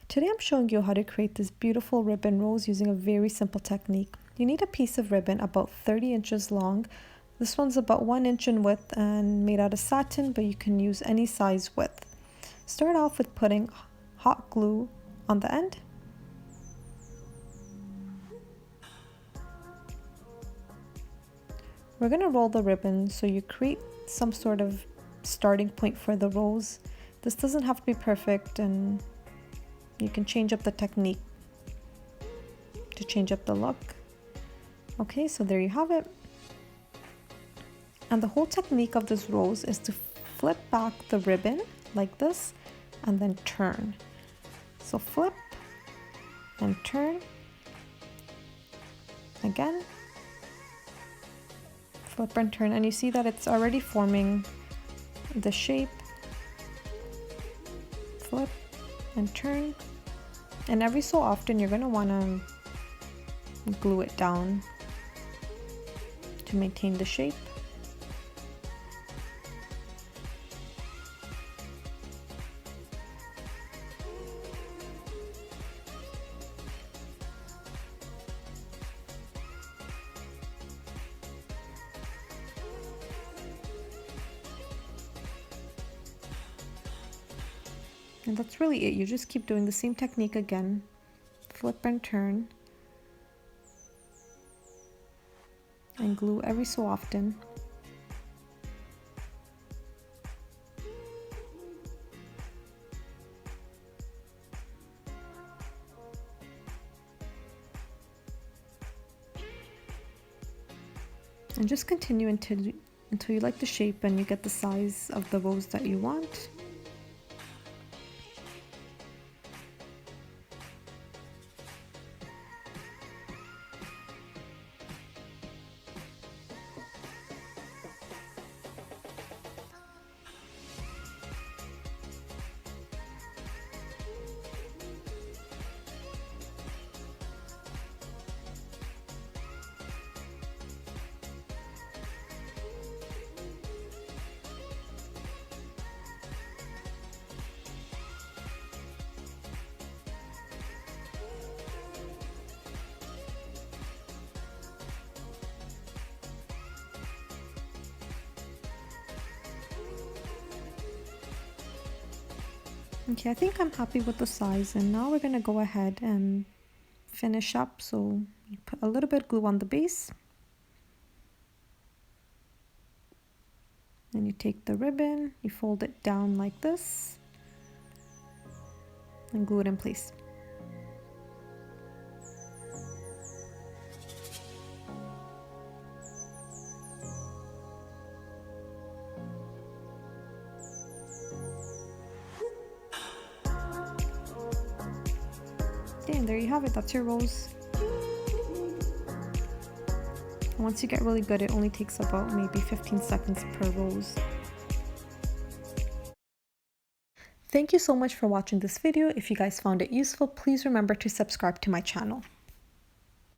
Today I'm showing you how to create this beautiful ribbon rose using a very simple technique. You need a piece of ribbon about 30 inches long. This one's about 1 inch in width and made out of satin, but you can use any size width. Start off with putting hot glue on the end. We're going to roll the ribbon so you create some sort of starting point for the rose. This doesn't have to be perfect, and you can change up the technique to change up the look. Okay, so there you have it. And the whole technique of this rose is to flip back the ribbon like this and then turn. So flip and turn. Again. Flip and turn, and you see that it's already forming the shape. Flip and turn, and every so often you're going to want to glue it down to maintain the shape. And that's really it. You just keep doing the same technique again. Flip and turn. And glue every so often. And just continue until you like the shape and you get the size of the rose that you want. Okay, I think I'm happy with the size, and now we're going to go ahead and finish up. So you put a little bit of glue on the base. Then you take the ribbon, you fold it down like this, and glue it in place. And there you have it. That's your rose. And once you get really good, it only takes about maybe 15 seconds per rose. Thank you so much for watching this video. If you guys found it useful, please remember to subscribe to my channel.